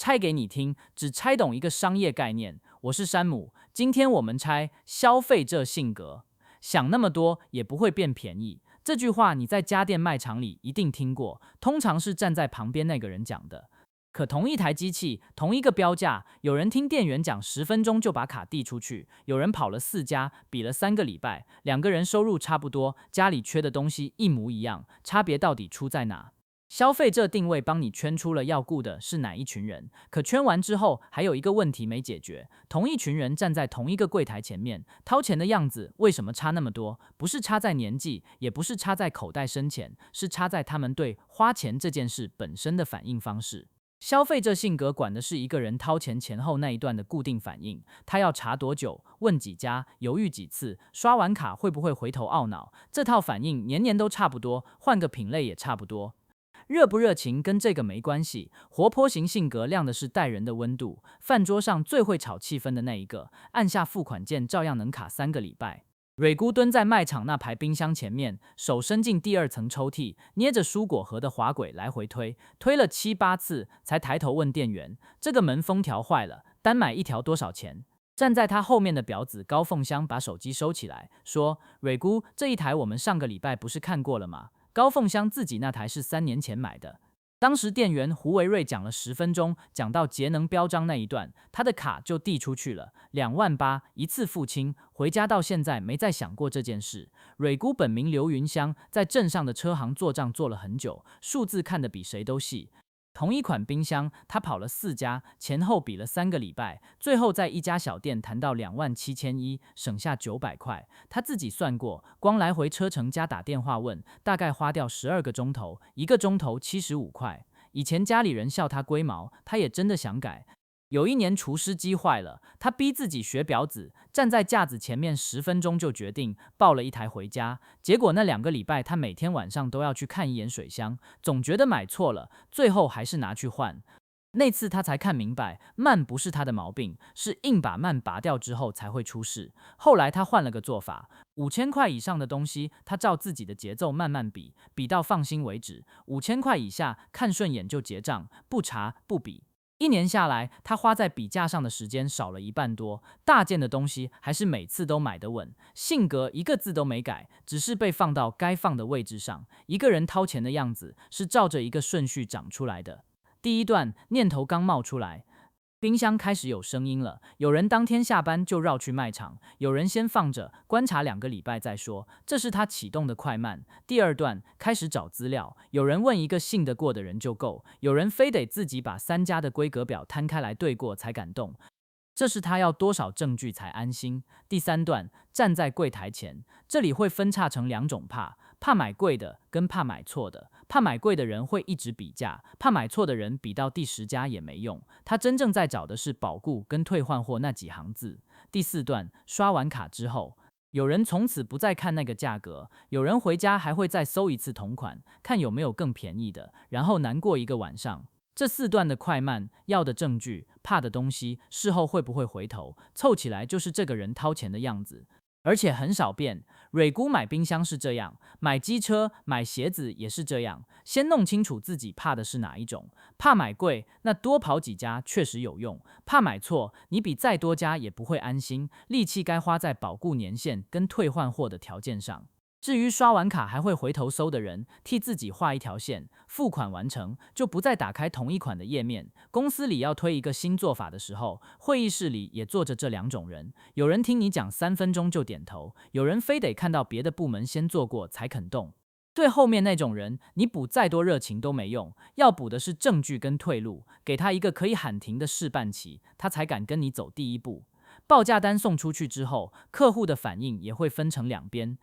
拆给你听，只拆懂一个商业概念。我是山姆，今天我们拆消费者性格。想那么多也不会变便宜。这句话你在家电卖场里一定听过，通常是站在旁边那个人讲的。可同一台机器，同一个标价，有人听店员讲10分钟就把卡递出去，有人跑了4家，比了3个礼拜，两个人收入差不多，家里缺的东西一模一样，差别到底出在哪？消费者定位帮你圈出了要顾的是哪一群人，可圈完之后还有一个问题没解决，同一群人站在同一个柜台前面，掏钱的样子为什么差那么多？不是差在年纪，也不是差在口袋深浅，是差在他们对花钱这件事本身的反应方式。消费者性格管的是一个人掏钱前后那一段的固定反应，他要查多久，问几家，犹豫几次，刷完卡会不会回头懊恼，这套反应年年都差不多，换个品类也差不多。热不热情跟这个没关系，活泼型性格亮的是待人的温度，饭桌上最会炒气氛的那一个，按下付款键照样能卡3个礼拜。蕊姑蹲在卖场那排冰箱前面，手伸进第2层抽屉，捏着蔬果盒的滑轨来回推，推了7、8次，才抬头问店员：“这个门封条坏了，单买一条多少钱？”站在他后面的表子高凤香把手机收起来，说：“蕊姑，这一台我们上个礼拜不是看过了吗？高凤香自己那台是3年前买的。”当时店员胡维瑞讲了10分钟，讲到节能标章那一段，他的卡就递出去了，28000一次付清，回家到现在没再想过这件事。蕊姑本名刘云香，在镇上的车行做账做了很久，数字看得比谁都细。同一款冰箱，他跑了4家，前后比了3个礼拜，最后在一家小店谈到27100，省下900块。他自己算过，光来回车程加打电话问，大概花掉12个钟头，1个钟头75块。以前家里人笑他龟毛，他也真的想改。有一年除湿机坏了，他逼自己学婊子，站在架子前面10分钟就决定抱了一台回家。结果那2个礼拜，他每天晚上都要去看一眼水箱，总觉得买错了，最后还是拿去换。那次他才看明白，慢不是他的毛病，是硬把慢拔掉之后才会出事。后来他换了个做法，5000块以上的东西，他照自己的节奏慢慢比，比到放心为止；5000块以下看顺眼就结账，不查不比。1年下来，他花在比价上的时间少了1半多，大件的东西还是每次都买得稳，性格一个字都没改，只是被放到该放的位置上。一个人掏钱的样子是照着一个顺序长出来的。第一段念头刚冒出来，冰箱开始有声音了，有人当天下班就绕去卖场，有人先放着观察2个礼拜再说，这是他启动的快慢。第2段开始找资料，有人问一个信得过的人就够，有人非得自己把3家的规格表摊开来对过才敢动，这是他要多少证据才安心。第3段站在柜台前，这里会分叉成2种怕买贵的跟怕买错的。怕买贵的人会一直比价，怕买错的人比到第10家也没用。他真正在找的是保固跟退换货那几行字。第4段刷完卡之后，有人从此不再看那个价格，有人回家还会再搜一次同款，看有没有更便宜的，然后难过1个晚上。这4段的快慢，要的证据，怕的东西，事后会不会回头，凑起来就是这个人掏钱的样子。而且很少变，蕊姑买冰箱是这样，买机车、买鞋子也是这样，先弄清楚自己怕的是哪一种。怕买贵，那多跑几家确实有用；怕买错，你比再多家也不会安心，力气该花在保固年限跟退换货的条件上。至于刷完卡还会回头搜的人，替自己画一条线，付款完成就不再打开同一款的页面。公司里要推一个新做法的时候，会议室里也坐着这2种人，有人听你讲3分钟就点头，有人非得看到别的部门先做过才肯动。最后面那种人，你补再多热情都没用，要补的是证据跟退路，给他一个可以喊停的试办期，他才敢跟你走第一步。报价单送出去之后，客户的反应也会分成2边。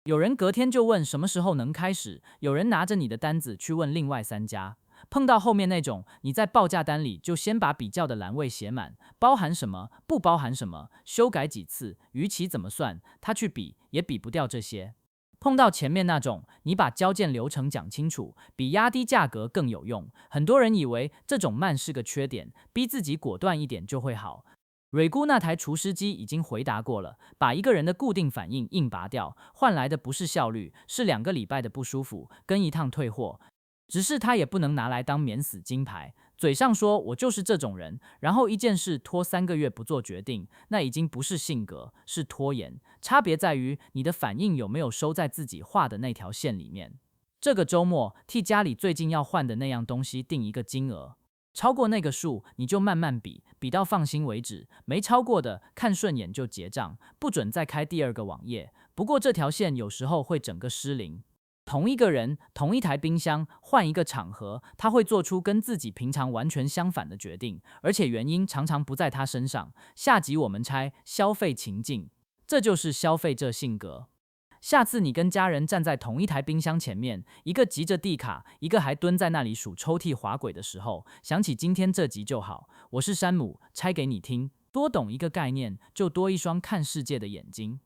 有人隔天就问什么时候能开始，有人拿着你的单子去问另外3家。碰到后面那种，你在报价单里就先把比较的栏位写满，包含什么，不包含什么，修改几次，逾期怎么算，他去比也比不掉这些。碰到前面那种，你把交件流程讲清楚，比压低价格更有用。很多人以为这种慢是个缺点，逼自己果断一点就会好。蕊姑那台除湿机已经回答过了，把一个人的固定反应硬拔掉，换来的不是效率，是2个礼拜的不舒服跟1趟退货。只是他也不能拿来当免死金牌，嘴上说我就是这种人，然后一件事拖3个月不做决定，那已经不是性格，是拖延。差别在于你的反应有没有收在自己画的那条线里面。这个周末替家里最近要换的那样东西定一个金额，超过那个数你就慢慢比，比到放心为止，没超过的看顺眼就结账，不准再开第二个网页。不过这条线有时候会整个失灵。同一个人，同一台冰箱，换一个场合，他会做出跟自己平常完全相反的决定，而且原因常常不在他身上。下集我们拆消费情境，这就是消费者性格。下次你跟家人站在同一台冰箱前面，一个急着递卡，一个还蹲在那里数抽屉滑轨的时候，想起今天这集就好。我是山姆，拆给你听，多懂一个概念，就多一双看世界的眼睛。